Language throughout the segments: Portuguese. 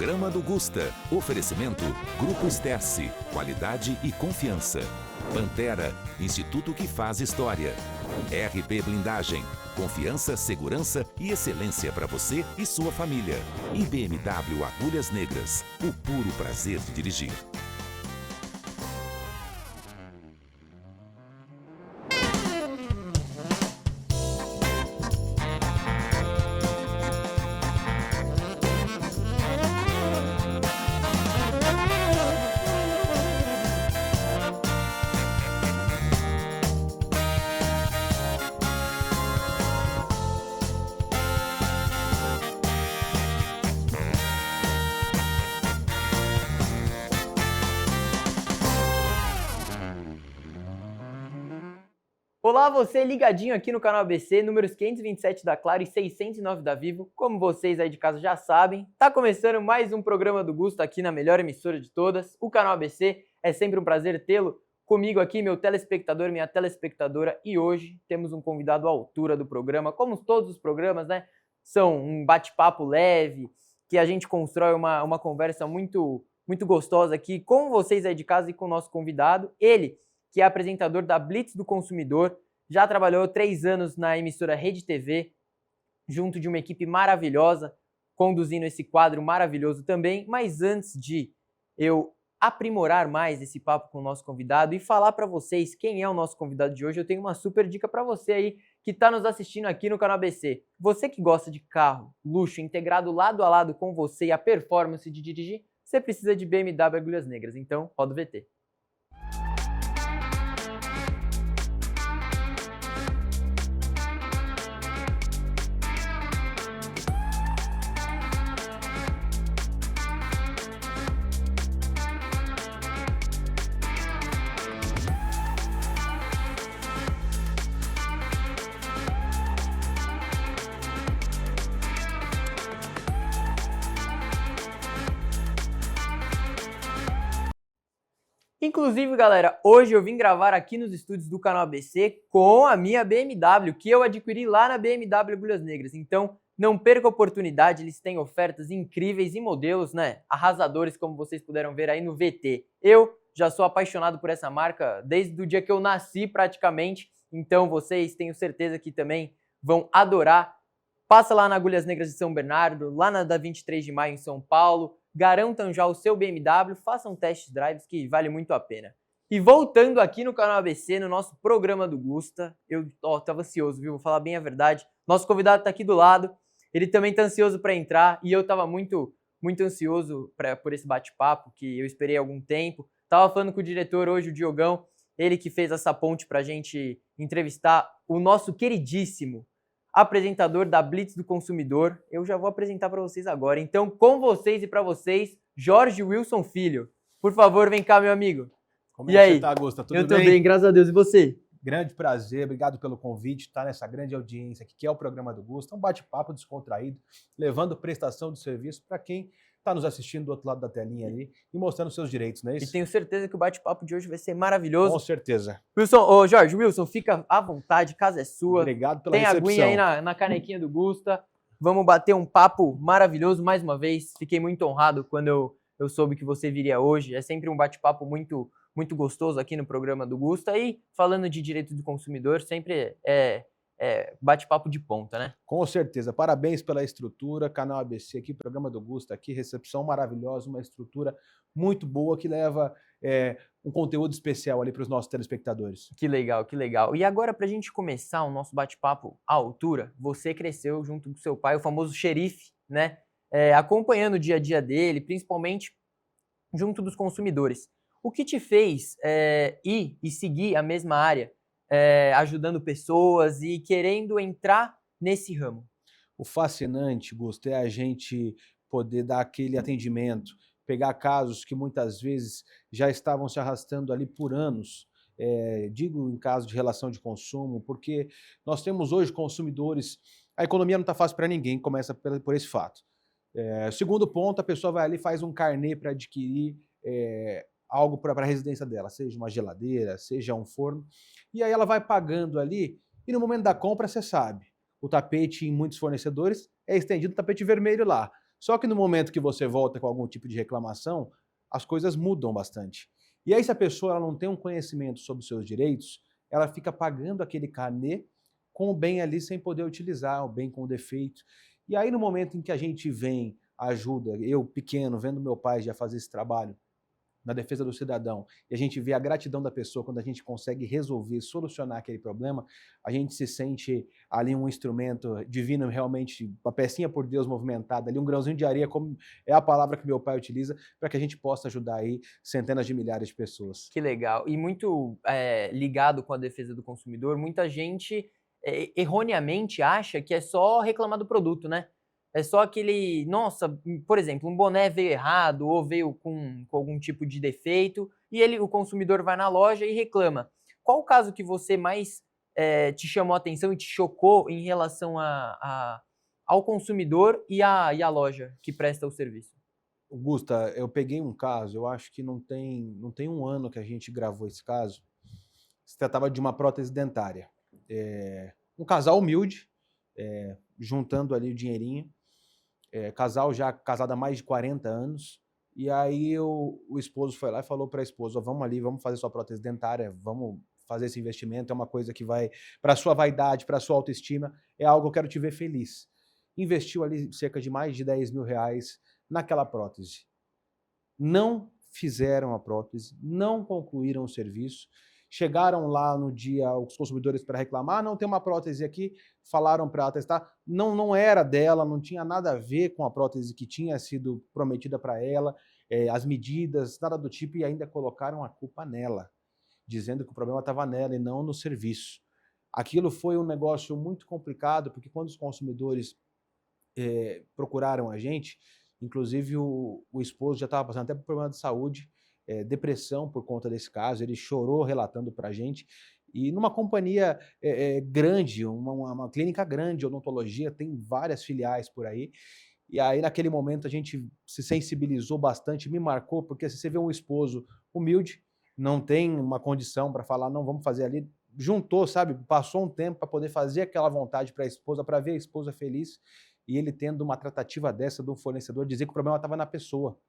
Programa do Gusta. Oferecimento Grupo Sterce. Qualidade e confiança. Pantera, Instituto que faz história. RP Blindagem. Confiança, segurança e excelência para você e sua família. E BMW Agulhas Negras. O puro prazer de dirigir. Olá, você ligadinho aqui no canal ABC, números 527 da Claro e 609 da Vivo. Como vocês aí de casa já sabem, tá começando mais um programa do Gusto aqui na melhor emissora de todas, o canal ABC. É sempre um prazer tê-lo comigo aqui, meu telespectador, minha telespectadora. E hoje temos um convidado à altura do programa, como todos os programas, né? São um bate-papo leve, que a gente constrói uma conversa muito gostosa aqui com vocês aí de casa e com o nosso convidado. Ele, que é apresentador da Blitz do Consumidor, já trabalhou 3 anos na emissora Rede TV, junto de uma equipe maravilhosa, conduzindo esse quadro maravilhoso também. Mas antes de eu aprimorar mais esse papo com o nosso convidado e falar para vocês quem é o nosso convidado de hoje, eu tenho uma super dica para você aí que está nos assistindo aqui no canal ABC. Você que gosta de carro, luxo, integrado lado a lado com você e a performance de dirigir, você precisa de BMW Agulhas Negras. Então, roda o VT. Inclusive, galera, hoje eu vim gravar aqui nos estúdios do canal ABC com a minha BMW, que eu adquiri lá na BMW Agulhas Negras. Então, não perca a oportunidade, eles têm ofertas incríveis e modelos, né, arrasadores, como vocês puderam ver aí no VT. Eu já sou apaixonado por essa marca desde o dia que eu nasci, praticamente. Então, vocês tenho certeza que também vão adorar. Passa lá na Agulhas Negras de São Bernardo, lá na da 23 de maio em São Paulo. Garantam já o seu BMW, façam test drives que vale muito a pena. E voltando aqui no canal ABC, no nosso programa do Gusta, eu tava ansioso, viu? Vou falar bem a verdade. Nosso convidado tá aqui do lado, ele também tá ansioso para entrar e eu tava muito ansioso por esse bate-papo que eu esperei algum tempo. Tava falando com o diretor hoje, o Diogão, ele que fez essa ponte pra gente entrevistar o nosso queridíssimo apresentador da Blitz do Consumidor. Eu já vou apresentar para vocês agora. Então, com vocês e para vocês, Jorge Wilson Filho. Por favor, vem cá, meu amigo. Como e é aí? Que você tá, Augusta? Tudo bem? Eu tô bem, graças a Deus. E você? Grande prazer, obrigado pelo convite, estar nessa grande audiência aqui, que é o programa do Gusta, um bate-papo descontraído, levando prestação de serviço para quem está nos assistindo do outro lado da telinha ali e mostrando seus direitos, não é isso? E tenho certeza que o bate-papo de hoje vai ser maravilhoso. Com certeza. Jorge Wilson, fica à vontade, casa é sua. Obrigado pela Tem recepção. Tem aguinha aí na canequinha do Gusta. Vamos bater um papo maravilhoso mais uma vez. Fiquei muito honrado quando eu soube que você viria hoje. É sempre um bate-papo muito gostoso aqui no programa do Gusta. E falando de direito do consumidor, sempre é bate-papo de ponta, né? Com certeza. Parabéns pela estrutura, canal ABC aqui, programa do Gusta aqui, recepção maravilhosa, uma estrutura muito boa que leva um conteúdo especial ali para os nossos telespectadores. Que legal, que legal. E agora, para a gente começar o nosso bate-papo à altura, você cresceu junto com seu pai, o famoso xerife, né? Acompanhando o dia a dia dele, principalmente junto dos consumidores. O que te fez ir e seguir a mesma área, ajudando pessoas e querendo entrar nesse ramo? O fascinante, Gusto, é a gente poder dar aquele atendimento, pegar casos que muitas vezes já estavam se arrastando ali por anos, digo em caso de relação de consumo, porque nós temos hoje consumidores, a economia não está fácil para ninguém, começa por esse fato. Segundo ponto, a pessoa vai ali e faz um carnê para adquirir algo para a residência dela, seja uma geladeira, seja um forno, e aí ela vai pagando ali, e no momento da compra, você sabe, o tapete em muitos fornecedores é estendido, o tapete vermelho lá. Só que no momento que você volta com algum tipo de reclamação, as coisas mudam bastante. E aí, se a pessoa ela não tem um conhecimento sobre os seus direitos, ela fica pagando aquele carnê com o bem ali sem poder utilizar, o bem com defeito. E aí, no momento em que a gente vem, ajuda, eu pequeno, vendo meu pai já fazer esse trabalho na defesa do cidadão, e a gente vê a gratidão da pessoa quando a gente consegue resolver, solucionar aquele problema, a gente se sente ali um instrumento divino, realmente, uma pecinha por Deus movimentada, ali um grãozinho de areia, como é a palavra que meu pai utiliza, para que a gente possa ajudar aí centenas de milhares de pessoas. Que legal. E muito ligado com a defesa do consumidor, muita gente erroneamente acha que é só reclamar do produto, né? É só aquele, nossa, por exemplo, um boné veio errado ou veio com algum tipo de defeito e o consumidor vai na loja e reclama. Qual o caso que você mais te chamou a atenção e te chocou em relação ao consumidor e à loja que presta o serviço? Gusta, eu peguei um caso, eu acho que não tem um ano que a gente gravou esse caso. Se tratava de uma prótese dentária. Um casal humilde, juntando ali o dinheirinho. Casal já casado há mais de 40 anos. E aí o esposo foi lá e falou para a esposa, vamos ali, vamos fazer sua prótese dentária, vamos fazer esse investimento, é uma coisa que vai para a sua vaidade, para a sua autoestima, é algo que eu quero te ver feliz. Investiu ali cerca de mais de 10 mil reais naquela prótese. Não fizeram a prótese, não concluíram o serviço, chegaram lá no dia os consumidores para reclamar, não tem uma prótese aqui, falaram para ela testar, não era dela, não tinha nada a ver com a prótese que tinha sido prometida para ela, as medidas, nada do tipo, e ainda colocaram a culpa nela, dizendo que o problema estava nela e não no serviço. Aquilo foi um negócio muito complicado, porque quando os consumidores procuraram a gente, inclusive o esposo já estava passando até por problema de saúde, depressão por conta desse caso, ele chorou relatando para a gente, e numa companhia grande, uma clínica grande de odontologia, tem várias filiais por aí, e aí naquele momento a gente se sensibilizou bastante, me marcou, porque se você vê um esposo humilde, não tem uma condição para falar, não, vamos fazer ali, juntou, sabe, passou um tempo para poder fazer aquela vontade para a esposa, para ver a esposa feliz, e ele tendo uma tratativa dessa do fornecedor, dizer que o problema estava na pessoa,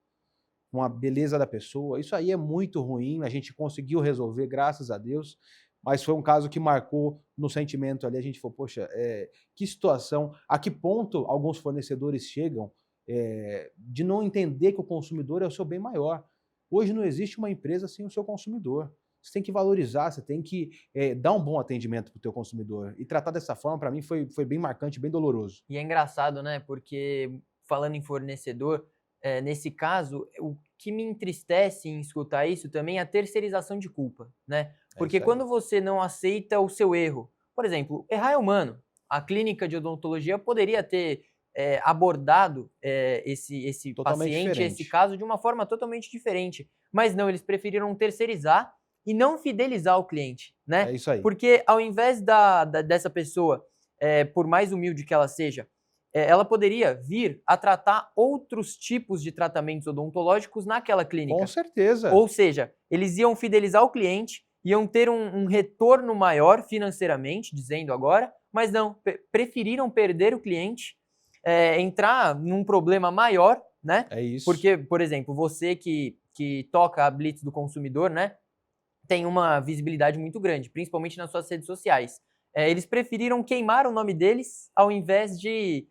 com a beleza da pessoa. Isso aí é muito ruim, a gente conseguiu resolver, graças a Deus, mas foi um caso que marcou no sentimento ali, a gente falou, poxa, que situação, a que ponto alguns fornecedores chegam de não entender que o consumidor é o seu bem maior. Hoje não existe uma empresa sem o seu consumidor. Você tem que valorizar, você tem que dar um bom atendimento para o teu consumidor. E tratar dessa forma, para mim, foi bem marcante, bem doloroso. E é engraçado, né? Porque, falando em fornecedor, nesse caso, o que me entristece em escutar isso também é a terceirização de culpa, né? Porque quando você não aceita o seu erro, por exemplo, errar é humano. A clínica de odontologia poderia ter abordado esse paciente, diferente. esse caso, de uma forma totalmente diferente. Mas não, eles preferiram terceirizar e não fidelizar o cliente, né? É isso aí. Porque ao invés dessa pessoa, por mais humilde que ela seja, ela poderia vir a tratar outros tipos de tratamentos odontológicos naquela clínica. Com certeza. Ou seja, eles iam fidelizar o cliente, iam ter um retorno maior financeiramente, dizendo agora, mas não, preferiram perder o cliente, entrar num problema maior, né? É isso. Porque, por exemplo, você que toca a Blitz do consumidor, né? Tem uma visibilidade muito grande, principalmente nas suas redes sociais. Eles preferiram queimar o nome deles ao invés de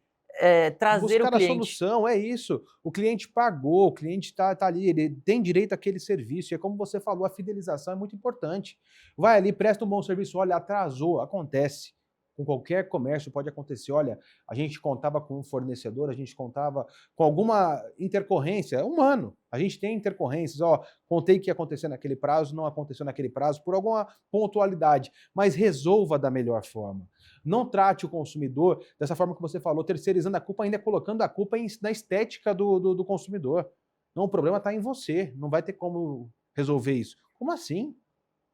trazer buscar o cliente. a solução, é isso. O cliente pagou, o cliente está ali, ele tem direito àquele serviço. E é como você falou, a fidelização é muito importante. Vai ali, presta um bom serviço, olha, atrasou, acontece. Com qualquer comércio pode acontecer. Olha, a gente contava com um fornecedor, a gente contava com alguma intercorrência, é humano. A gente tem intercorrências, contei que ia acontecer naquele prazo, não aconteceu naquele prazo, por alguma pontualidade, mas resolva da melhor forma. Não trate o consumidor dessa forma que você falou, terceirizando a culpa, ainda colocando a culpa na estética do consumidor. Não, o problema está em você, não vai ter como resolver isso. Como assim?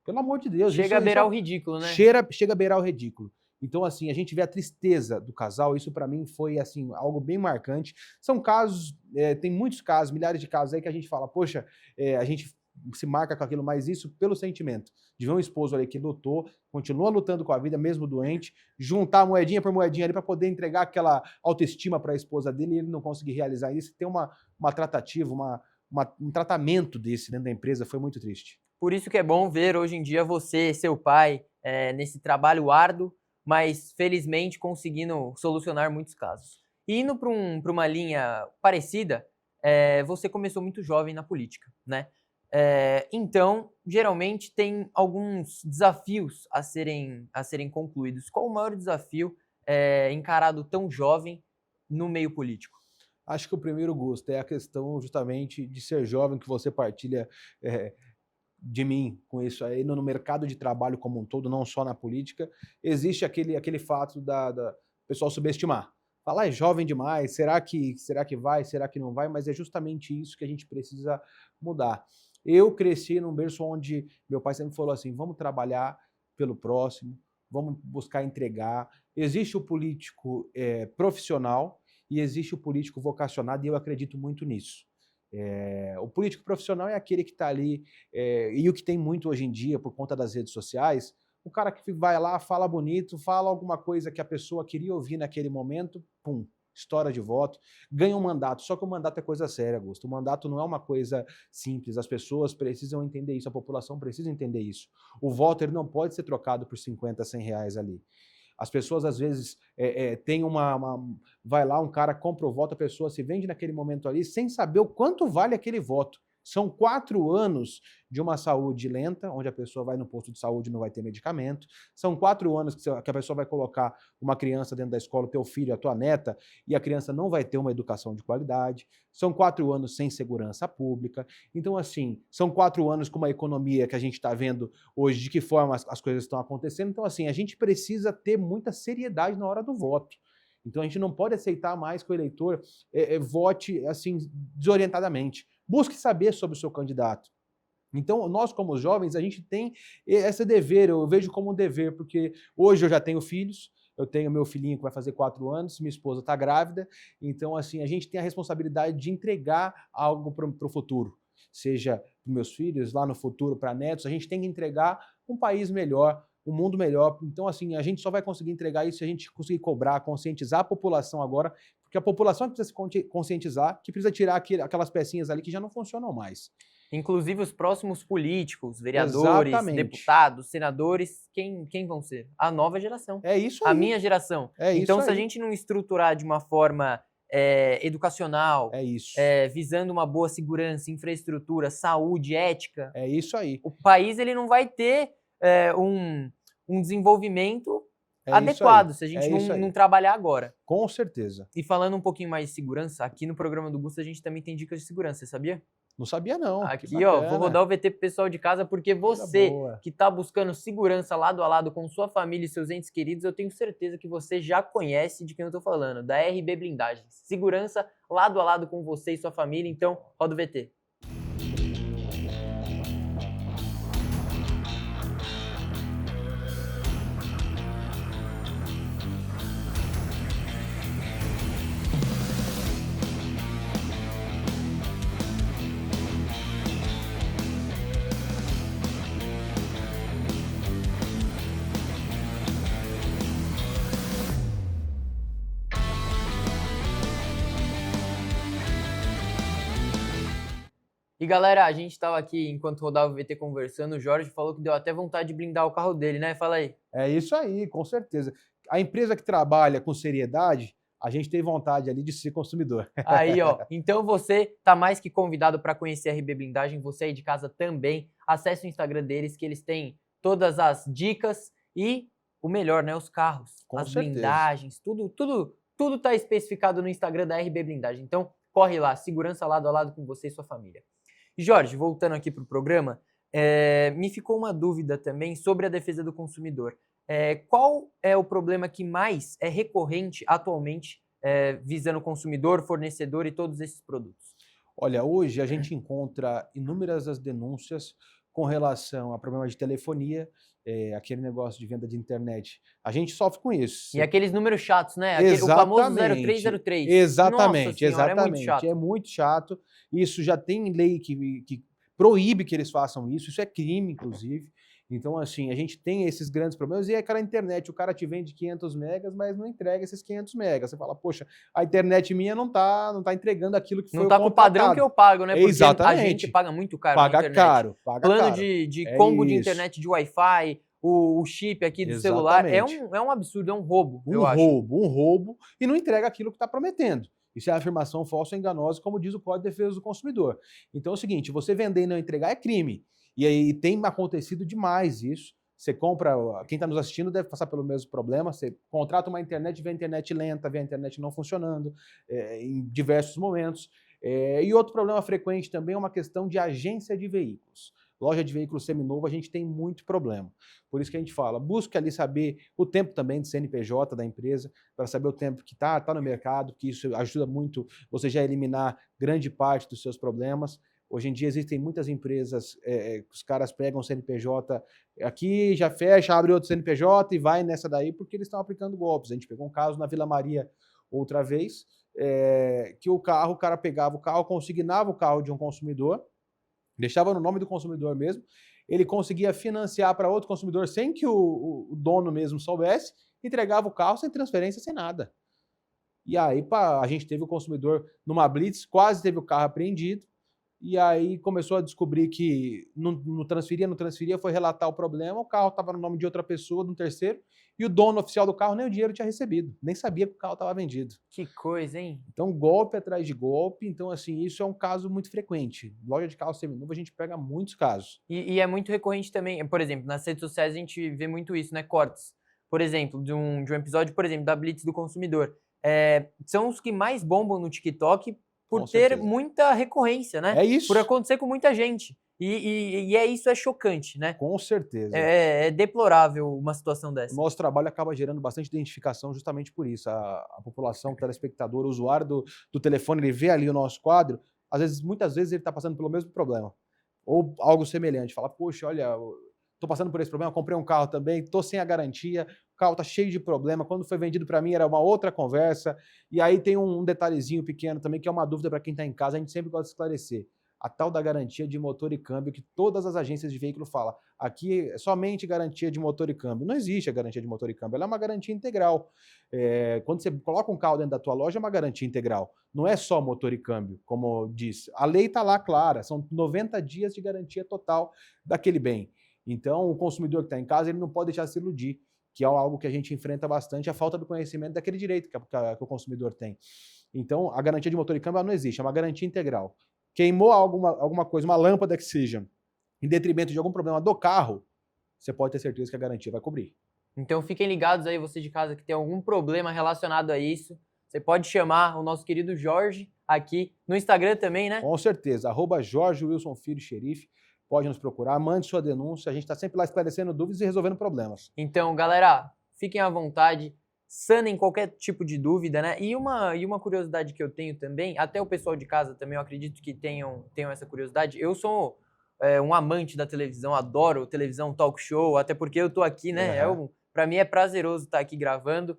Pelo amor de Deus. Chega a beirar o ridículo, né? Chega a beirar o ridículo. Então, assim, a gente vê a tristeza do casal, isso para mim foi, assim, algo bem marcante. São casos, tem muitos casos, milhares de casos aí que a gente fala, poxa, a gente se marca com aquilo, mas isso pelo sentimento de ver um esposo ali que lutou, continua lutando com a vida, mesmo doente, juntar moedinha por moedinha ali para poder entregar aquela autoestima para a esposa dele e ele não conseguir realizar isso, ter uma tratativa, um tratamento desse dentro da empresa foi muito triste. Por isso que é bom ver hoje em dia você, seu pai, nesse trabalho árduo, mas felizmente conseguindo solucionar muitos casos. E indo para uma linha parecida, você começou muito jovem na política, né? Então, geralmente tem alguns desafios a serem concluídos. Qual o maior desafio encarado tão jovem no meio político? Acho que o primeiro, Gusto, é a questão justamente de ser jovem, que você partilha de mim com isso aí, no mercado de trabalho como um todo, não só na política. Existe aquele fato da pessoal subestimar. Falar é jovem demais, será que vai, será que não vai? Mas é justamente isso que a gente precisa mudar. Eu cresci num berço onde meu pai sempre falou assim, vamos trabalhar pelo próximo, vamos buscar entregar. Existe o político profissional e existe o político vocacionado, e eu acredito muito nisso. O político profissional é aquele que está ali, e o que tem muito hoje em dia, por conta das redes sociais, o cara que vai lá, fala bonito, fala alguma coisa que a pessoa queria ouvir naquele momento, pum, estoura de voto, ganha um mandato. Só que o mandato é coisa séria, Augusto. O mandato não é uma coisa simples, as pessoas precisam entender isso, a população precisa entender isso. O voto ele não pode ser trocado por 50, 100 reais ali. As pessoas, às vezes, tem vai lá, um cara compra o voto, a pessoa se vende naquele momento ali, sem saber o quanto vale aquele voto. São 4 anos de uma saúde lenta, onde a pessoa vai no posto de saúde e não vai ter medicamento. São 4 anos que a pessoa vai colocar uma criança dentro da escola, teu filho, a tua neta, e a criança não vai ter uma educação de qualidade. São 4 anos sem segurança pública. Então, assim, são 4 anos com uma economia que a gente está vendo hoje, de que forma as coisas estão acontecendo. Então, assim, a gente precisa ter muita seriedade na hora do voto. Então, a gente não pode aceitar mais que o eleitor vote, assim, desorientadamente. Busque saber sobre o seu candidato. Então, nós como jovens, a gente tem esse dever, eu vejo como um dever, porque hoje eu já tenho filhos, eu tenho meu filhinho que vai fazer 4 anos, minha esposa está grávida, então, assim, a gente tem a responsabilidade de entregar algo para o futuro, seja para meus filhos, lá no futuro, para netos, a gente tem que entregar um país melhor, um mundo melhor. Então, assim, a gente só vai conseguir entregar isso se a gente conseguir cobrar, conscientizar a população agora, porque a população precisa se conscientizar, que precisa tirar aquelas pecinhas ali que já não funcionam mais. Inclusive os próximos políticos, vereadores, deputados, senadores, quem vão ser? A nova geração. É isso aí. A minha geração. Então, se a gente não estruturar de uma forma educacional, visando uma boa segurança, infraestrutura, saúde, ética, é isso aí. O país ele não vai ter um desenvolvimento adequado se a gente não trabalhar agora. Com certeza. E falando um pouquinho mais de segurança, aqui no programa do Gusto a gente também tem dicas de segurança, você sabia? Não sabia não. Aqui, ó, vou rodar o VT pro pessoal de casa, porque você que tá buscando segurança lado a lado com sua família e seus entes queridos, eu tenho certeza que você já conhece de quem eu tô falando, da RB Blindagens. Segurança lado a lado com você e sua família, então roda o VT. E galera, a gente tava aqui, enquanto rodava o VT conversando, o Jorge falou que deu até vontade de blindar o carro dele, né? Fala aí. É isso aí, com certeza. A empresa que trabalha com seriedade, a gente tem vontade ali de ser consumidor. Aí, ó. Então você tá mais que convidado para conhecer a RB Blindagem, você aí de casa também. Acesse o Instagram deles, que eles têm todas as dicas e o melhor, né? Os carros, com as certeza. Blindagens, tudo tá especificado no Instagram da RB Blindagem. Então corre lá, segurança lado a lado com você e sua família. Jorge, voltando aqui para o programa, me ficou uma dúvida também sobre a defesa do consumidor. Qual é o problema que mais é recorrente atualmente visando o consumidor, fornecedor e todos esses produtos? Olha, hoje a gente encontra inúmeras as denúncias com relação a problemas de telefonia, aquele negócio de venda de internet. A gente sofre com isso. E aqueles números chatos, né? Exatamente. O famoso 0303. Exatamente, Nossa senhora, exatamente. É muito chato. Isso já tem lei que proíbe que eles façam isso é crime, inclusive. Então, assim, a gente tem esses grandes problemas, e é aquela internet, o cara te vende 500 megas, mas não entrega esses 500 megas. Você fala, poxa, a internet minha não tá entregando aquilo que foi Não tá com o padrão que eu pago, né? Porque a gente paga muito caro na internet. Paga caro. Plano de combo de internet de Wi-Fi, o chip aqui do celular, é um absurdo, é um roubo, eu acho. Um roubo, e não entrega aquilo que está prometendo. Isso é afirmação falsa ou enganosa, como diz o Código de Defesa do Consumidor. Então é o seguinte, você vender e não entregar é crime. E aí tem acontecido demais isso. Você compra, quem está nos assistindo deve passar pelo mesmo problema, você contrata uma internet, vê a internet lenta, vê a internet não funcionando em diversos momentos. E outro problema frequente também é uma questão de agência de veículos. Loja de veículos seminovo, a gente tem muito problema. Por isso que a gente fala, busque ali saber o tempo também de CNPJ da empresa, para saber o tempo que está no mercado, que isso ajuda muito você já eliminar grande parte dos seus problemas. Hoje em dia existem muitas empresas, os caras pegam o CNPJ aqui, já fecha, abre outro CNPJ e vai nessa daí, porque eles estão aplicando golpes. A gente pegou um caso na Vila Maria outra vez, que o cara pegava o carro, consignava o carro de um consumidor, deixava no nome do consumidor mesmo, ele conseguia financiar para outro consumidor sem que o dono mesmo soubesse, entregava o carro sem transferência, sem nada. E aí a gente teve o consumidor numa blitz, quase teve o carro apreendido, e aí começou a descobrir que não transferia, foi relatar o problema, o carro estava no nome de outra pessoa, de um terceiro, e o dono oficial do carro nem o dinheiro tinha recebido, nem sabia que o carro estava vendido. Que coisa, hein? Então, golpe atrás de golpe, então assim, isso é um caso muito frequente. Loja de carro seminovo, a gente pega muitos casos. E é muito recorrente também, por exemplo, nas redes sociais a gente vê muito isso, né? Cortes, por exemplo, de um episódio, por exemplo, da Blitz do consumidor. São os que mais bombam no TikTok, por ter muita recorrência, né? É isso. Por acontecer com muita gente. E isso é chocante, né? Com certeza. É deplorável uma situação dessa. O nosso trabalho acaba gerando bastante identificação justamente por isso. A população, o telespectador, o usuário do telefone, ele vê ali o nosso quadro, muitas vezes ele está passando pelo mesmo problema. Ou algo semelhante. Fala, poxa, olha, estou passando por esse problema, comprei um carro também, estou sem a garantia, o carro está cheio de problema, quando foi vendido para mim era uma outra conversa, e aí tem um detalhezinho pequeno também, que é uma dúvida para quem está em casa, a gente sempre gosta de esclarecer. A tal da garantia de motor e câmbio, que todas as agências de veículo falam, aqui é somente garantia de motor e câmbio. Não existe a garantia de motor e câmbio, ela é uma garantia integral. Quando você coloca um carro dentro da tua loja, é uma garantia integral. Não é só motor e câmbio, como disse. A lei está lá clara, são 90 dias de garantia total daquele bem. Então, o consumidor que está em casa, ele não pode deixar de se iludir, que é algo que a gente enfrenta bastante, a falta do conhecimento daquele direito que o consumidor tem. Então, a garantia de motor e câmbio ela não existe, é uma garantia integral. Queimou alguma coisa, uma lâmpada que seja, em detrimento de algum problema do carro, você pode ter certeza que a garantia vai cobrir. Então, fiquem ligados aí, você de casa que tem algum problema relacionado a isso, você pode chamar o nosso querido Jorge aqui no Instagram também, né? Com certeza, @Jorge Wilson Filho Xerife. Pode nos procurar, mande sua denúncia, a gente está sempre lá esclarecendo dúvidas e resolvendo problemas. Então, galera, fiquem à vontade, sanem qualquer tipo de dúvida, né? E uma curiosidade que eu tenho também, até o pessoal de casa também, eu acredito que tenham essa curiosidade. Eu sou um amante da televisão, adoro televisão, talk show, até porque eu tô aqui, né? Para mim é prazeroso estar aqui gravando.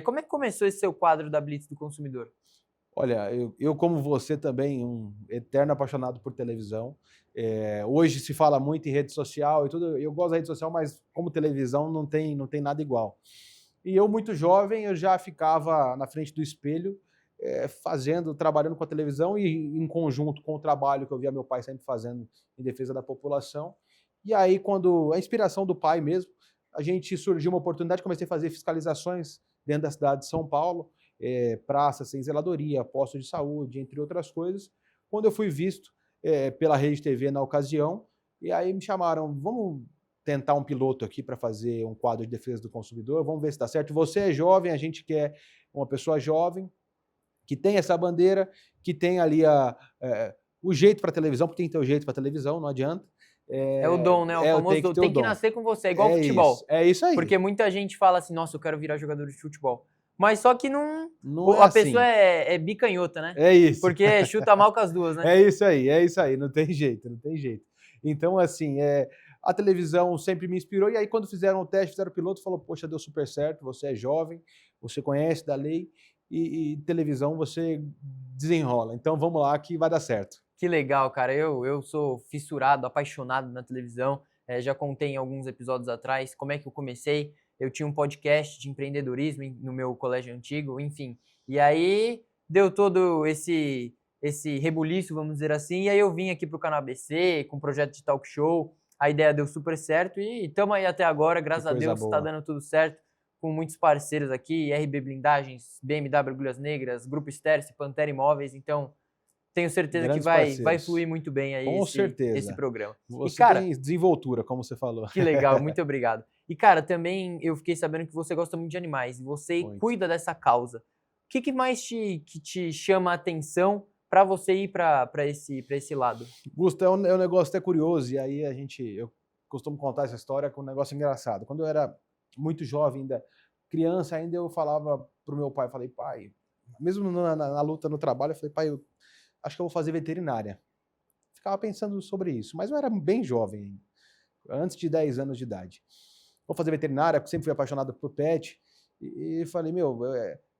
Como é que começou esse seu quadro da Blitz do Consumidor? Olha, eu como você também, um eterno apaixonado por televisão. Hoje se fala muito em rede social e tudo. Eu gosto da rede social, mas como televisão não tem nada igual. E eu, muito jovem, eu já ficava na frente do espelho, trabalhando com a televisão e em conjunto com o trabalho que eu via meu pai sempre fazendo em defesa da população. E aí, quando a inspiração do pai mesmo, a gente surgiu uma oportunidade, comecei a fazer fiscalizações dentro da cidade de São Paulo, praças sem zeladoria, postos de saúde, entre outras coisas, quando eu fui visto pela Rede TV na ocasião, e aí me chamaram, vamos tentar um piloto aqui para fazer um quadro de defesa do consumidor, vamos ver se dá certo. Você é jovem, a gente quer uma pessoa jovem, que tem essa bandeira, que tem ali o jeito para televisão, porque tem que ter o jeito para televisão, não adianta. É o dom, né? O famoso dom. Tem que nascer com você, igual futebol. É isso aí. Porque muita gente fala assim, nossa, eu quero virar jogador de futebol. Mas só que não a assim. Pessoa é bicanhota, né? É isso. Porque chuta mal com as duas, né? É isso aí, não tem jeito. Então, assim, a televisão sempre me inspirou, e aí quando fizeram o teste, fizeram o piloto, falou, poxa, deu super certo, você é jovem, você conhece da lei, e televisão você desenrola. Então vamos lá que vai dar certo. Que legal, cara. Eu sou fissurado, apaixonado na televisão. Já contei em alguns episódios atrás como é que eu comecei. Eu tinha um podcast de empreendedorismo no meu colégio antigo, enfim. E aí deu todo esse rebuliço, vamos dizer assim. E aí eu vim aqui pro Canal ABC com um projeto de talk show. A ideia deu super certo e estamos aí até agora, graças a Deus, está dando tudo certo. Com muitos parceiros aqui, RB Blindagens, BMW Agulhas Negras, Grupo Sterce, Pantera Imóveis. Então, tenho certeza que vai fluir muito bem aí esse programa. Você cara, tem desenvoltura, como você falou. Que legal, muito obrigado. E, cara, também eu fiquei sabendo que você gosta muito de animais e você cuida dessa causa. O que mais te chama a atenção para você ir para esse lado? Gusto, é um negócio até curioso, e aí eu costumo contar essa história com um negócio engraçado. Quando eu era muito jovem, criança ainda, eu falava pro meu pai, falei, pai, mesmo na luta no trabalho, eu falei, pai, eu acho que eu vou fazer veterinária. Ficava pensando sobre isso, mas eu era bem jovem, antes de 10 anos de idade. Vou fazer veterinária, porque sempre fui apaixonado por pet, e falei,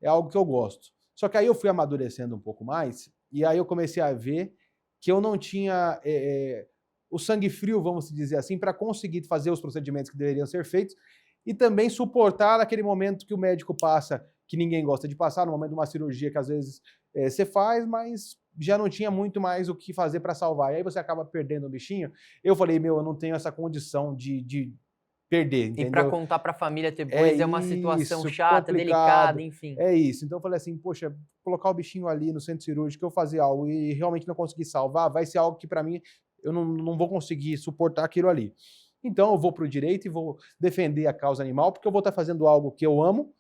é algo que eu gosto. Só que aí eu fui amadurecendo um pouco mais, e aí eu comecei a ver que eu não tinha o sangue frio, vamos dizer assim, para conseguir fazer os procedimentos que deveriam ser feitos, e também suportar aquele momento que o médico passa, que ninguém gosta de passar, no momento de uma cirurgia que às vezes você faz, mas já não tinha muito mais o que fazer para salvar. E aí você acaba perdendo o bichinho. Eu falei, eu não tenho essa condição de perder, entendeu? E para contar para a família depois é uma situação chata, complicado, delicada, enfim. É isso. Então eu falei assim, poxa, colocar o bichinho ali no centro cirúrgico, eu fazer algo e realmente não conseguir salvar, vai ser algo que para mim eu não vou conseguir suportar aquilo ali. Então eu vou para o direito e vou defender a causa animal, porque eu vou estar fazendo algo que eu amo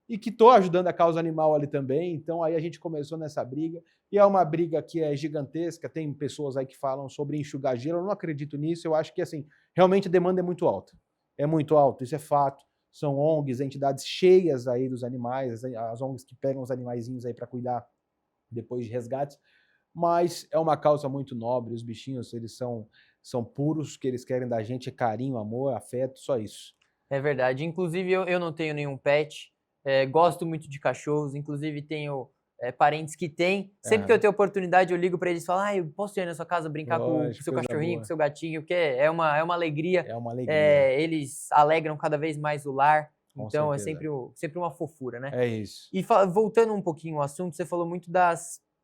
e que estou ajudando a causa animal ali também. Então aí a gente começou nessa briga, e é uma briga que é gigantesca, tem pessoas aí que falam sobre enxugar gelo, eu não acredito nisso, eu acho que assim, realmente a demanda é muito alta. É muito alto, isso é fato. São ONGs, entidades cheias aí dos animais, as ONGs que pegam os animaizinhos aí para cuidar depois de resgates, mas é uma causa muito nobre, os bichinhos, eles são puros, o que eles querem da gente é carinho, amor, afeto, só isso. É verdade, inclusive eu não tenho nenhum pet, gosto muito de cachorros, inclusive tenho parentes que têm. Sempre que eu tenho oportunidade, eu ligo para eles e falo, eu posso ir na sua casa brincar com o seu cachorrinho, com o seu gatinho, porque é uma alegria. É uma alegria. Eles alegram cada vez mais o lar, Com então certeza. é sempre uma fofura, né? É isso. E voltando um pouquinho ao assunto, você falou muito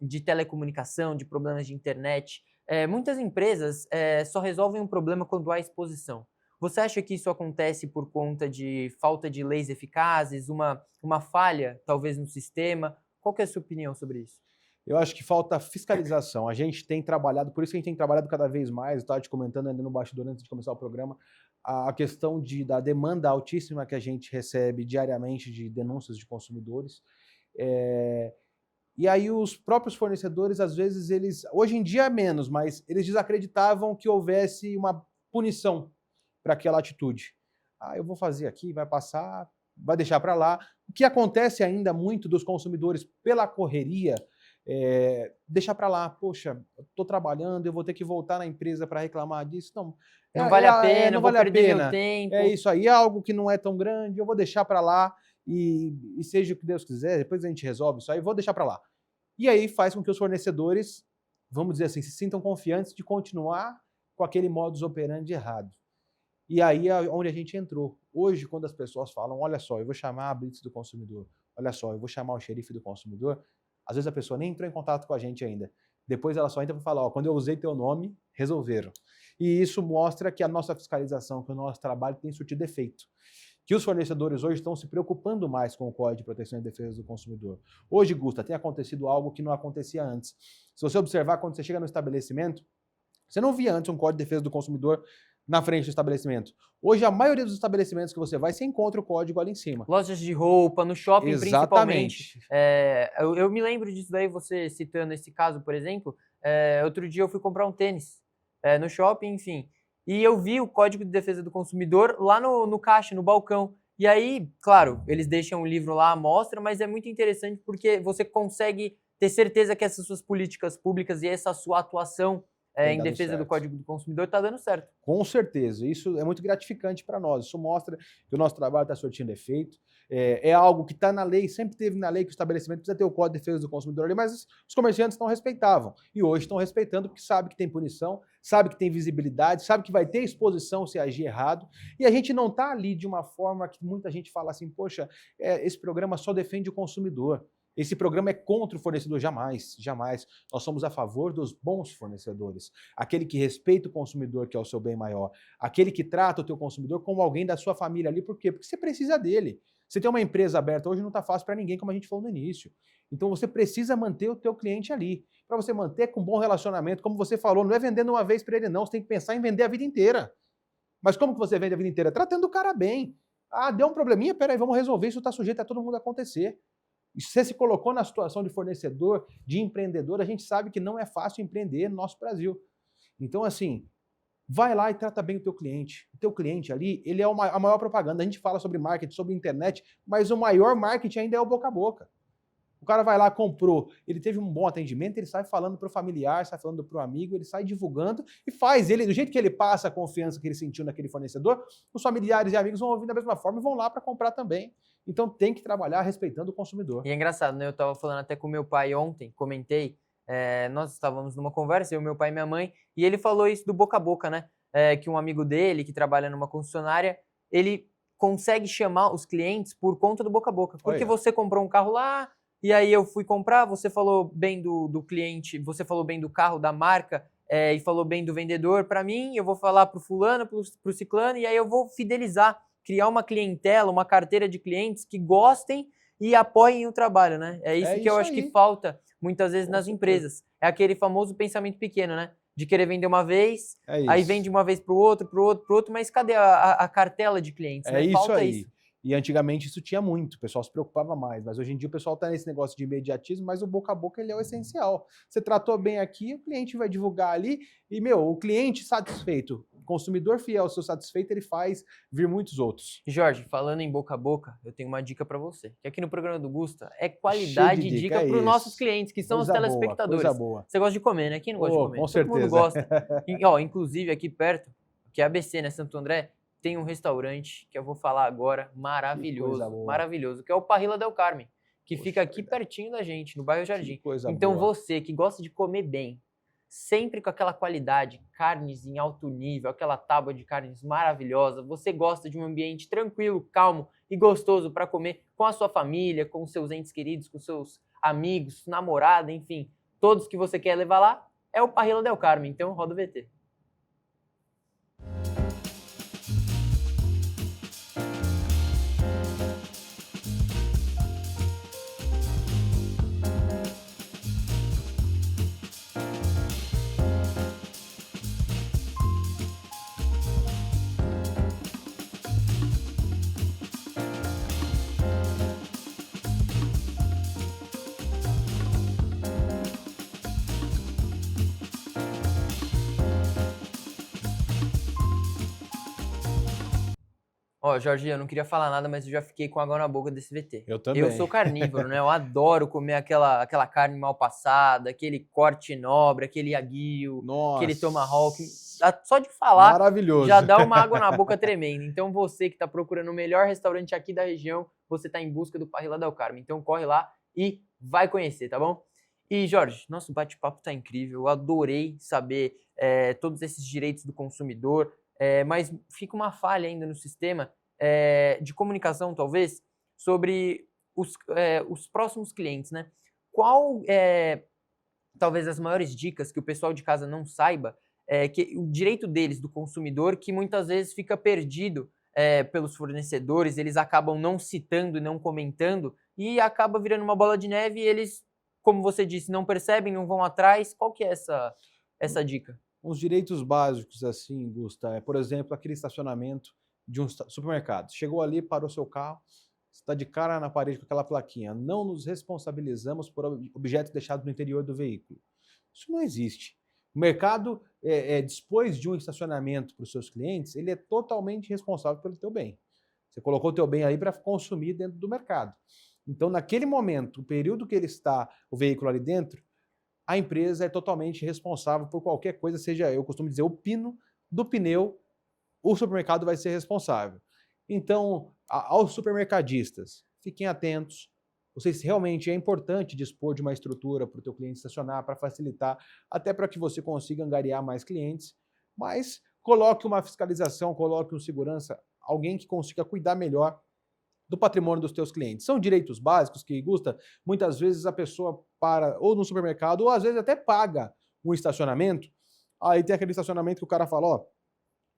de telecomunicação, de problemas de internet. Muitas empresas só resolvem um problema quando há exposição. Você acha que isso acontece por conta de falta de leis eficazes, uma falha, talvez, no sistema? Qual que é a sua opinião sobre isso? Eu acho que falta fiscalização. A gente tem trabalhado, por isso que a gente tem trabalhado cada vez mais, eu estava te comentando ainda no bastidor antes de começar o programa, a questão da demanda altíssima que a gente recebe diariamente de denúncias de consumidores. E aí os próprios fornecedores, às vezes, hoje em dia é menos, mas eles desacreditavam que houvesse uma punição para aquela atitude. Eu vou fazer aqui, vai passar, vai deixar para lá. O que acontece ainda muito dos consumidores pela correria, deixar para lá, poxa, estou trabalhando, eu vou ter que voltar na empresa para reclamar disso. Não vale a pena, não vou perder meu tempo. É isso aí, é algo que não é tão grande, eu vou deixar para lá e seja o que Deus quiser, depois a gente resolve isso aí, vou deixar para lá. E aí faz com que os fornecedores, vamos dizer assim, se sintam confiantes de continuar com aquele modus operandi errado. E aí é onde a gente entrou. Hoje, quando as pessoas falam, olha só, eu vou chamar a Blitz do consumidor, olha só, eu vou chamar o xerife do consumidor, às vezes a pessoa nem entrou em contato com a gente ainda. Depois ela só entra para falar, quando eu usei teu nome, resolveram. E isso mostra que a nossa fiscalização, que o nosso trabalho tem surtido efeito. Que os fornecedores hoje estão se preocupando mais com o Código de Proteção e Defesa do Consumidor. Hoje, Gusta, tem acontecido algo que não acontecia antes. Se você observar, quando você chega no estabelecimento, você não via antes um Código de Defesa do Consumidor na frente do estabelecimento. Hoje, a maioria dos estabelecimentos que você vai, você encontra o código ali em cima. Lojas de roupa, no shopping Exatamente. Principalmente. Eu me lembro disso daí, você citando esse caso, por exemplo. Outro dia eu fui comprar um tênis no shopping, enfim. E eu vi o Código de Defesa do Consumidor lá no caixa, no balcão. E aí, claro, eles deixam o livro lá à mostra, mas é muito interessante porque você consegue ter certeza que essas suas políticas públicas e essa sua atuação em defesa do Código do Consumidor está dando certo. Com certeza, isso é muito gratificante para nós, isso mostra que o nosso trabalho está surtindo efeito, é algo que está na lei, sempre teve na lei que o estabelecimento precisa ter o Código de Defesa do Consumidor ali, mas os comerciantes não respeitavam, e hoje estão respeitando porque sabe que tem punição, sabe que tem visibilidade, sabe que vai ter exposição se agir errado, e a gente não está ali de uma forma que muita gente fala assim, poxa, esse programa só defende o consumidor. Esse programa é contra o fornecedor, jamais, jamais. Nós somos a favor dos bons fornecedores. Aquele que respeita o consumidor, que é o seu bem maior. Aquele que trata o teu consumidor como alguém da sua família ali. Por quê? Porque você precisa dele. Você tem uma empresa aberta hoje não está fácil para ninguém, como a gente falou no início. Então você precisa manter o teu cliente ali. Para você manter com bom relacionamento, como você falou, não é vendendo uma vez para ele não, você tem que pensar em vender a vida inteira. Mas como que você vende a vida inteira? Tratando o cara bem. Ah, deu um probleminha? Peraí, vamos resolver, isso está sujeito a todo mundo acontecer. E se você se colocou na situação de fornecedor, de empreendedor, a gente sabe que não é fácil empreender no nosso Brasil. Então, assim, vai lá e trata bem o teu cliente. O teu cliente ali, ele é a maior propaganda. A gente fala sobre marketing, sobre internet, mas o maior marketing ainda é o boca a boca. O cara vai lá, comprou, ele teve um bom atendimento, ele sai falando para o familiar, sai falando para o amigo, ele sai divulgando e faz ele, do jeito que ele passa a confiança que ele sentiu naquele fornecedor, os familiares e amigos vão ouvir da mesma forma e vão lá para comprar também. Então tem que trabalhar respeitando o consumidor. E é engraçado, né? Eu estava falando até com meu pai ontem, comentei, nós estávamos numa conversa, eu, meu pai e minha mãe, e ele falou isso do boca a boca, né? Que um amigo dele, que trabalha numa concessionária, ele consegue chamar os clientes por conta do boca a boca. Porque você comprou um carro lá, e aí eu fui comprar, você falou bem do cliente, você falou bem do carro, da marca, e falou bem do vendedor para mim, eu vou falar pro fulano, pro ciclano, e aí eu vou fidelizar, criar uma clientela, uma carteira de clientes que gostem e apoiem o trabalho, né? É isso que eu acho que falta muitas vezes nas empresas. É aquele famoso pensamento pequeno, né? De querer vender uma vez, aí vende uma vez pro outro, mas cadê a cartela de clientes? É isso falta aí. E antigamente isso tinha muito, o pessoal se preocupava mais, mas hoje em dia o pessoal está nesse negócio de imediatismo, mas o boca a boca ele é o essencial. Você tratou bem aqui, o cliente vai divulgar ali e, o cliente satisfeito, o consumidor fiel, seu satisfeito, ele faz vir muitos outros. Jorge, falando em boca a boca, eu tenho uma dica para você, que aqui no programa do Gusta é qualidade de dica para os nossos clientes, que são os telespectadores. Coisa boa. Você gosta de comer, né? Quem não gosta de comer? Com certeza. Todo mundo gosta. Inclusive aqui perto, que é ABC, né, Santo André, tem um restaurante que eu vou falar agora, maravilhoso, que é o Parrilla del Carmen, que fica aqui pertinho da gente, no bairro Jardim. Então você que gosta de comer bem, sempre com aquela qualidade, carnes em alto nível, aquela tábua de carnes maravilhosa, você gosta de um ambiente tranquilo, calmo e gostoso para comer com a sua família, com seus entes queridos, com seus amigos, namorada, enfim, todos que você quer levar lá, é o Parrilla del Carmen, então roda o VT. Jorge, eu não queria falar nada, mas eu já fiquei com água na boca desse VT. Eu também. Eu sou carnívoro, né? Eu adoro comer aquela carne mal passada, aquele corte nobre, aquele aguil, aquele tomahawk. Só de falar, maravilhoso, já dá uma água na boca tremenda. Então você que está procurando o melhor restaurante aqui da região, você está em busca do Parrilla del Carmen. Então corre lá e vai conhecer, tá bom? E Jorge, nosso bate-papo está incrível. Eu adorei saber todos esses direitos do consumidor, mas fica uma falha ainda no sistema de comunicação, talvez, sobre os próximos clientes, né? Qual talvez as maiores dicas que o pessoal de casa não saiba, que o direito deles, do consumidor, que muitas vezes fica perdido pelos fornecedores, eles acabam não citando e não comentando, e acaba virando uma bola de neve e eles, como você disse, não percebem, não vão atrás. Qual que é essa dica? Uns direitos básicos, assim, Gusta, por exemplo, aquele estacionamento de um supermercado. Chegou ali, parou seu carro, está de cara na parede com aquela plaquinha. Não nos responsabilizamos por objetos deixados no interior do veículo. Isso não existe. O mercado, depois de um estacionamento para os seus clientes, ele é totalmente responsável pelo teu bem. Você colocou o teu bem aí para consumir dentro do mercado. Então, naquele momento, o período que ele está, o veículo ali dentro, a empresa é totalmente responsável por qualquer coisa, seja, eu costumo dizer, o pino do pneu, o supermercado vai ser responsável. Então, aos supermercadistas, fiquem atentos. Vocês realmente é importante dispor de uma estrutura para o teu cliente estacionar, para facilitar, até para que você consiga angariar mais clientes, mas coloque uma fiscalização, coloque um segurança, alguém que consiga cuidar melhor do patrimônio dos teus clientes. São direitos básicos que, Gusta, muitas vezes a pessoa para ou no supermercado ou às vezes até paga um estacionamento, aí tem aquele estacionamento que o cara fala, ó,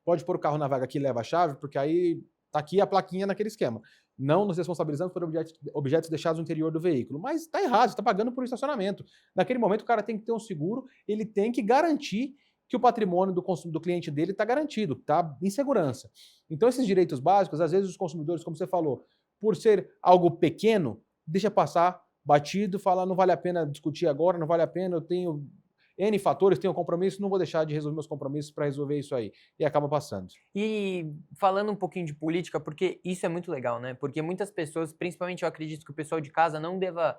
pode pôr o carro na vaga aqui e leva a chave, porque aí tá aqui a plaquinha naquele esquema. Não nos responsabilizamos por objetos deixados no interior do veículo. Mas tá errado, você tá pagando por estacionamento. Naquele momento o cara tem que ter um seguro, ele tem que garantir que o patrimônio do cliente dele está garantido, está em segurança. Então esses direitos básicos, às vezes os consumidores, como você falou, por ser algo pequeno, deixa passar batido, fala não vale a pena discutir agora, não vale a pena, eu tenho N fatores, tenho compromisso, não vou deixar de resolver meus compromissos para resolver isso aí. E acaba passando. E falando um pouquinho de política, porque isso é muito legal, né? Porque muitas pessoas, principalmente eu acredito que o pessoal de casa não deva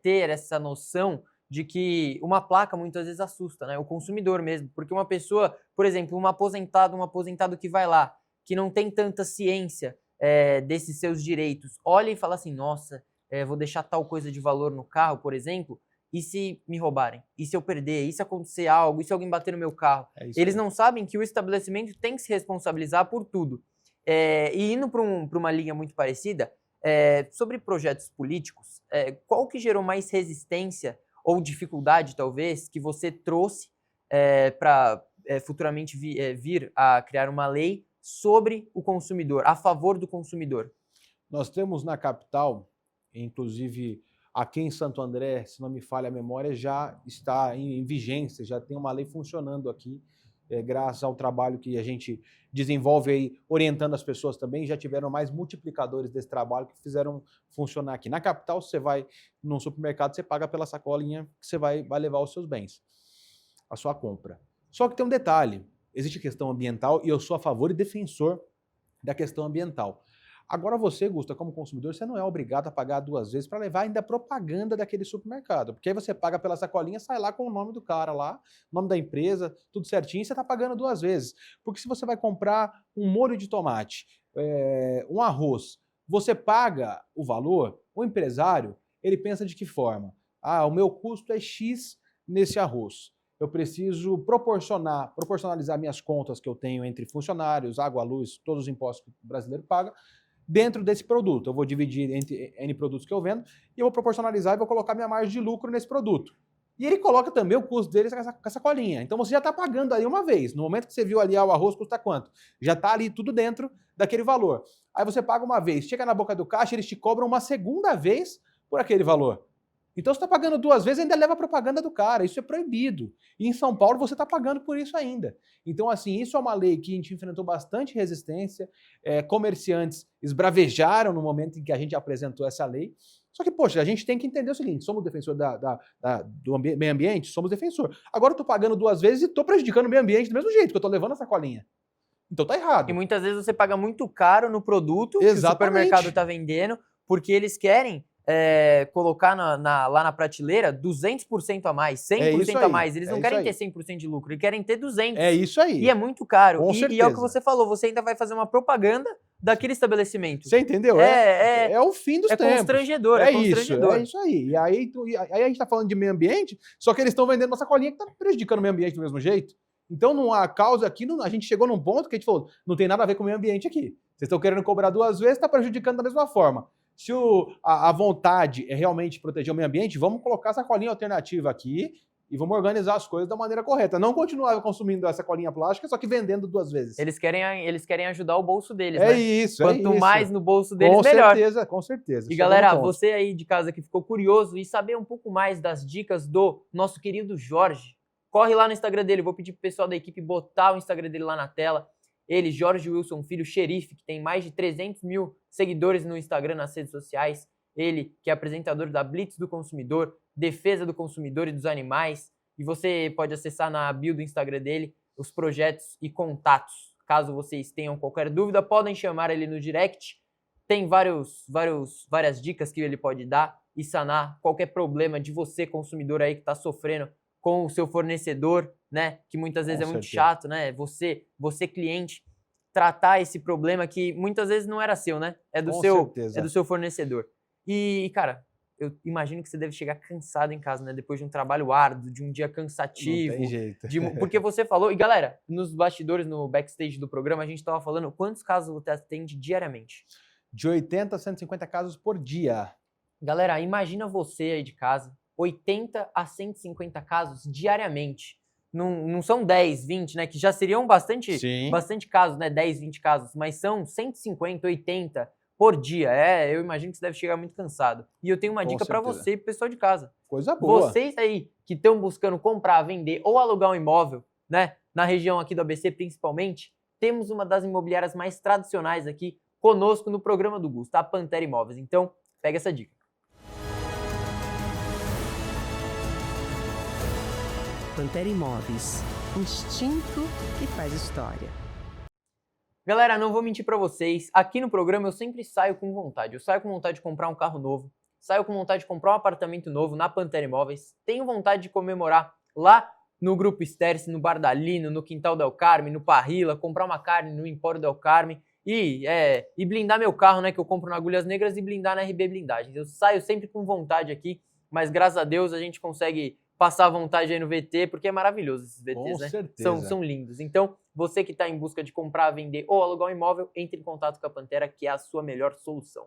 ter essa noção de que uma placa muitas vezes assusta, né? O consumidor mesmo. Porque uma pessoa, por exemplo, um aposentado que vai lá, que não tem tanta ciência desses seus direitos, olha e fala assim, nossa, vou deixar tal coisa de valor no carro, por exemplo, e se me roubarem? E se eu perder? E se acontecer algo? E se alguém bater no meu carro? Eles não sabem que o estabelecimento tem que se responsabilizar por tudo. E indo para uma linha muito parecida, sobre projetos políticos, qual que gerou mais resistência ou dificuldade, talvez, que você trouxe para futuramente vir a criar uma lei sobre o consumidor, a favor do consumidor? Nós temos na capital, inclusive aqui em Santo André, se não me falha a memória, já está em vigência, já tem uma lei funcionando aqui, graças ao trabalho que a gente desenvolve aí, orientando as pessoas também, já tiveram mais multiplicadores desse trabalho que fizeram funcionar aqui. Na capital, você vai num supermercado, você paga pela sacolinha que você vai levar os seus bens, a sua compra. Só que tem um detalhe, existe questão ambiental e eu sou a favor e defensor da questão ambiental. Agora você, Gusta, como consumidor, você não é obrigado a pagar 2 vezes para levar ainda a propaganda daquele supermercado. Porque aí você paga pela sacolinha, sai lá com o nome do cara lá, nome da empresa, tudo certinho, e você está pagando 2 vezes. Porque se você vai comprar um molho de tomate, um arroz, você paga o valor, o empresário, ele pensa de que forma? Ah, o meu custo é X nesse arroz. Eu preciso proporcionalizar minhas contas que eu tenho entre funcionários, água, luz, todos os impostos que o brasileiro paga, dentro desse produto. Eu vou dividir entre N produtos que eu vendo e eu vou proporcionalizar e vou colocar minha margem de lucro nesse produto. E ele coloca também o custo dele com essa colinha. Então você já está pagando ali uma vez. No momento que você viu ali o arroz custa quanto? Já está ali tudo dentro daquele valor. Aí você paga uma vez, chega na boca do caixa, eles te cobram uma segunda vez por aquele valor. Então você está pagando 2 vezes e ainda leva a propaganda do cara. Isso é proibido. E em São Paulo você está pagando por isso ainda. Então, assim, isso é uma lei que a gente enfrentou bastante resistência. Comerciantes esbravejaram no momento em que a gente apresentou essa lei. Só que, poxa, a gente tem que entender o seguinte, somos defensor do meio ambiente? Somos defensor. Agora eu estou pagando 2 vezes e estou prejudicando o meio ambiente do mesmo jeito, que eu estou levando essa colinha. Então tá errado. E muitas vezes você paga muito caro no produto que o supermercado está vendendo, porque eles querem colocar lá na prateleira 200% a mais, 100% a mais. Eles não querem ter 100% de lucro, eles querem ter 200%. É isso aí. E é muito caro. Com e é o que você falou, você ainda vai fazer uma propaganda daquele estabelecimento. Você entendeu? É o fim dos tempos. É constrangedor. É isso aí. E aí a gente está falando de meio ambiente, só que eles estão vendendo uma sacolinha que está prejudicando o meio ambiente do mesmo jeito. Então, não há causa aqui, a gente chegou num ponto que a gente falou, não tem nada a ver com o meio ambiente aqui. Vocês estão querendo cobrar 2 vezes, está prejudicando da mesma forma. Se a vontade é realmente proteger o meio ambiente, vamos colocar essa colinha alternativa aqui e vamos organizar as coisas da maneira correta. Não continuar consumindo essa colinha plástica, só que vendendo 2 vezes. Eles querem ajudar o bolso deles, né? Quanto mais no bolso deles, melhor. Com certeza. E galera, você aí de casa que ficou curioso e saber um pouco mais das dicas do nosso querido Jorge, corre lá no Instagram dele. Vou pedir pro pessoal da equipe botar o Instagram dele lá na tela. Ele, Jorge Wilson Filho, xerife, que tem mais de 300 mil seguidores no Instagram, nas redes sociais. Ele, que é apresentador da Blitz do Consumidor, defesa do consumidor e dos animais. E você pode acessar na bio do Instagram dele os projetos e contatos. Caso vocês tenham qualquer dúvida, podem chamar ele no direct. Tem várias dicas que ele pode dar e sanar qualquer problema de você, consumidor aí que está sofrendo com o seu fornecedor, né? Que muitas vezes é muito chato, né? Você cliente, tratar esse problema que muitas vezes não era seu, né? É do seu fornecedor. E, cara, eu imagino que você deve chegar cansado em casa, né? Depois de um trabalho árduo, de um dia cansativo. Não tem jeito. Porque você falou... E, galera, nos bastidores, no backstage do programa, a gente tava falando quantos casos você atende diariamente? De 80 a 150 casos por dia. Galera, imagina você aí de casa, 80 a 150 casos diariamente. Não são 10, 20, né? Que já seriam bastante casos, né? 10, 20 casos. Mas são 150, 80 por dia. Eu imagino que você deve chegar muito cansado. E eu tenho uma dica para você e pro pessoal de casa. Coisa boa. Vocês aí que estão buscando comprar, vender ou alugar um imóvel, né? Na região aqui do ABC principalmente, temos uma das imobiliárias mais tradicionais aqui conosco no programa do Gusto, a Pantera Imóveis. Então, pega essa dica. Pantera Imóveis, instinto que faz história. Galera, não vou mentir pra vocês, aqui no programa eu sempre saio com vontade. Eu saio com vontade de comprar um carro novo, saio com vontade de comprar um apartamento novo na Pantera Imóveis, tenho vontade de comemorar lá no Grupo Sterce, no Bar da Lino, no Quintal Del Carme, no Parrilla, comprar uma carne no Empório Del Carme e blindar meu carro, né, que eu compro na Agulhas Negras e blindar na RB Blindagens. Eu saio sempre com vontade aqui, mas graças a Deus a gente consegue passar à vontade aí no VT, porque é maravilhoso esses VTs, com né? certeza. São lindos. Então, você que está em busca de comprar, vender ou alugar um imóvel, entre em contato com a Pantera, que é a sua melhor solução.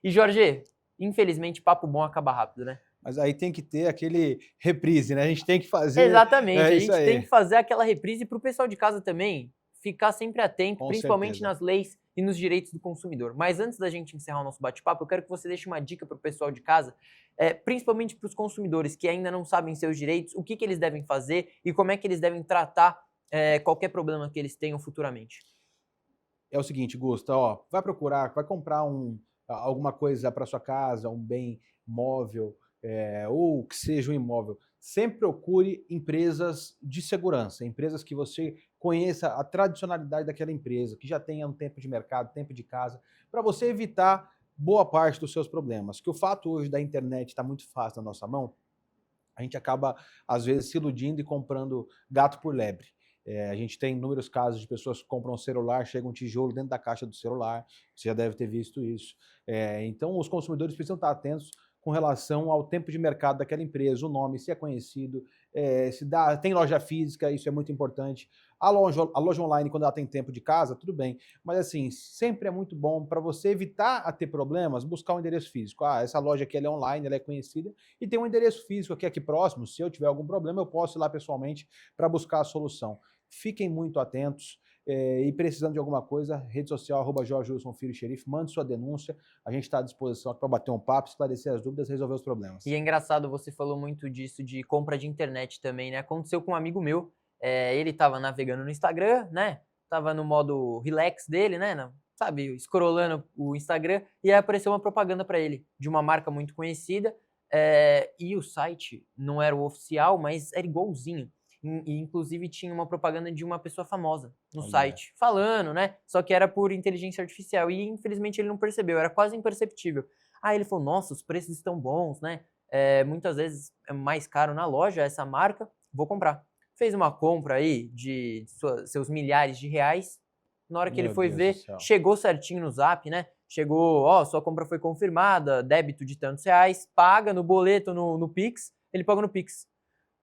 E, Jorge, infelizmente, papo bom acaba rápido, né? Mas aí tem que ter aquele reprise, né? A gente tem que fazer... Exatamente, a gente tem que fazer aquela reprise para o pessoal de casa também ficar sempre atento, principalmente nas leis e nos direitos do consumidor. Mas antes da gente encerrar o nosso bate-papo, eu quero que você deixe uma dica para o pessoal de casa, principalmente para os consumidores que ainda não sabem seus direitos, o que eles devem fazer e como é que eles devem tratar qualquer problema que eles tenham futuramente. É o seguinte, Gusta, vai procurar, vai comprar alguma coisa para sua casa, um bem móvel, ou que seja um imóvel. Sempre procure empresas de segurança, empresas que você conheça a tradicionalidade daquela empresa, que já tenha um tempo de mercado, tempo de casa, para você evitar boa parte dos seus problemas. Que o fato hoje da internet está muito fácil na nossa mão, a gente acaba, às vezes, se iludindo e comprando gato por lebre. A gente tem inúmeros casos de pessoas que compram um celular, chega um tijolo dentro da caixa do celular, você já deve ter visto isso. Então, os consumidores precisam estar atentos com relação ao tempo de mercado daquela empresa, o nome, se é conhecido, tem loja física, isso é muito importante. A loja online, quando ela tem tempo de casa, tudo bem. Mas assim, sempre é muito bom para você evitar a ter problemas, buscar um endereço físico. Essa loja aqui ela é online, ela é conhecida, e tem um endereço físico aqui próximo. Se eu tiver algum problema, eu posso ir lá pessoalmente para buscar a solução. Fiquem muito atentos. E precisando de alguma coisa, rede social, @JorgeWilsonFilho_Xerife, mande sua denúncia, a gente está à disposição para bater um papo, esclarecer as dúvidas, resolver os problemas. E é engraçado, você falou muito disso de compra de internet também, né? Aconteceu com um amigo meu, ele estava navegando no Instagram, né? Tava no modo relax dele, né? Sabe, scrollando o Instagram, e aí apareceu uma propaganda para ele, de uma marca muito conhecida, e o site não era o oficial, mas era igualzinho. E inclusive tinha uma propaganda de uma pessoa famosa no site, falando, né? Só que era por inteligência artificial e infelizmente ele não percebeu, era quase imperceptível. Aí ele falou, nossa, os preços estão bons, né? Muitas vezes é mais caro na loja essa marca, vou comprar. Fez uma compra aí de seus milhares de reais, na hora que ele foi ver, chegou certinho no Zap, né? Chegou, sua compra foi confirmada, débito de tantos reais, paga no boleto, no Pix, ele pagou no Pix.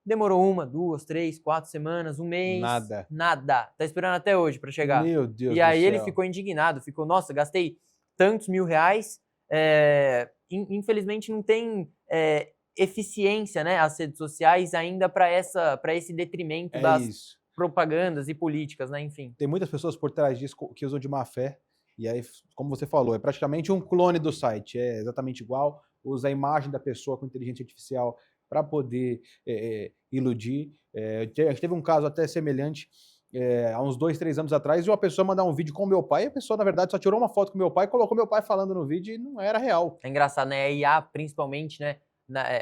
Demorou 1, 2, 3, 4 semanas, um mês. Nada. Tá esperando até hoje para chegar. Meu Deus do céu. E aí ele ficou indignado, nossa, gastei tantos mil reais. Infelizmente não tem eficiência, né, as redes sociais ainda para esse detrimento das propagandas e políticas, né, enfim. Tem muitas pessoas por trás disso que usam de má fé. E aí, como você falou, é praticamente um clone do site. É exatamente igual. Usa a imagem da pessoa com inteligência artificial para poder iludir. A gente teve um caso até semelhante há uns 2, 3 anos atrás, de uma pessoa mandar um vídeo com o meu pai, e a pessoa, na verdade, só tirou uma foto com o meu pai, colocou meu pai falando no vídeo e não era real. É engraçado, né? A IA, principalmente, né?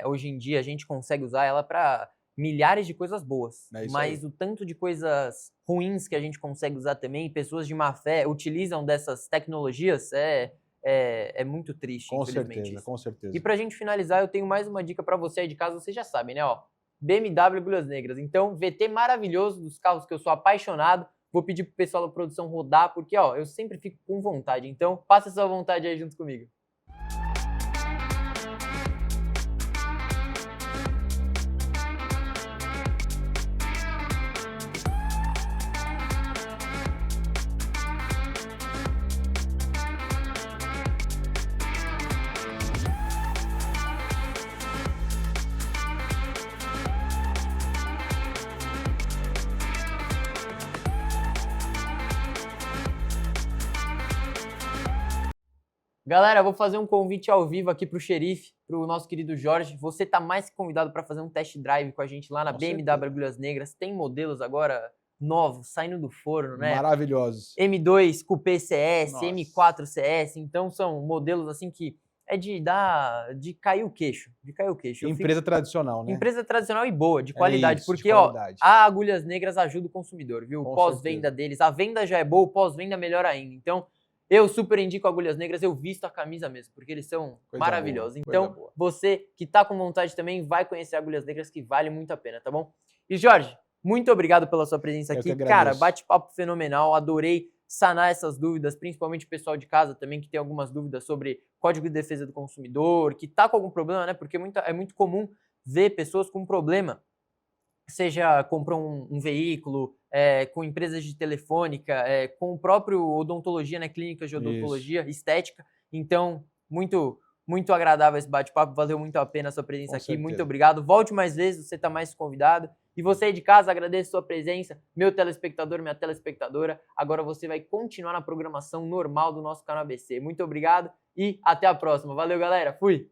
Hoje em dia, a gente consegue usar ela para milhares de coisas boas. Mas o tanto de coisas ruins que a gente consegue usar também, pessoas de má fé utilizam dessas tecnologias, é muito triste, infelizmente. Com certeza. E pra gente finalizar, eu tenho mais uma dica pra você aí de casa, vocês já sabem, né? BMW Agulhas Negras. Então, VT maravilhoso, dos carros que eu sou apaixonado. Vou pedir pro pessoal da produção rodar, porque ó, eu sempre fico com vontade. Então, passa essa vontade aí junto comigo. Galera, vou fazer um convite ao vivo aqui pro xerife, pro nosso querido Jorge. Você tá mais que convidado para fazer um test drive com a gente lá na BMW Agulhas Negras. Tem modelos agora novos, saindo do forno, né? Maravilhosos. M2 Coupé CS, Nossa. M4 CS. Então são modelos assim que é de cair o queixo. De cair o queixo. Empresa tradicional, né? Empresa tradicional e boa, de qualidade. Isso, porque, de qualidade. ó, a Agulhas Negras ajuda o consumidor, viu? Com Pós-venda certeza. deles. A venda já é boa, o pós-venda melhor ainda. Então, eu super indico Agulhas Negras, eu visto a camisa mesmo, porque eles são Coisa maravilhosos. boa, Então, coisa boa. você que tá com vontade também, vai conhecer Agulhas Negras, que vale muito a pena, tá bom? E, Jorge, muito obrigado pela sua presença Eu aqui. que Cara, agradeço. bate-papo fenomenal, adorei sanar essas dúvidas, principalmente o pessoal de casa também, que tem algumas dúvidas sobre Código de Defesa do Consumidor, que tá com algum problema, né? Porque é muito comum ver pessoas com problema, seja comprou um veículo, com empresas de telefônica, com o próprio odontologia, né, clínicas de odontologia, estética. Então, muito, muito agradável esse bate-papo, valeu muito a pena a sua presença Com aqui, certeza. muito obrigado. Volte mais vezes, você está mais convidado. E você aí de casa, agradeço a sua presença, meu telespectador, minha telespectadora. Agora você vai continuar na programação normal do nosso canal ABC. Muito obrigado e até a próxima. Valeu, galera. Fui!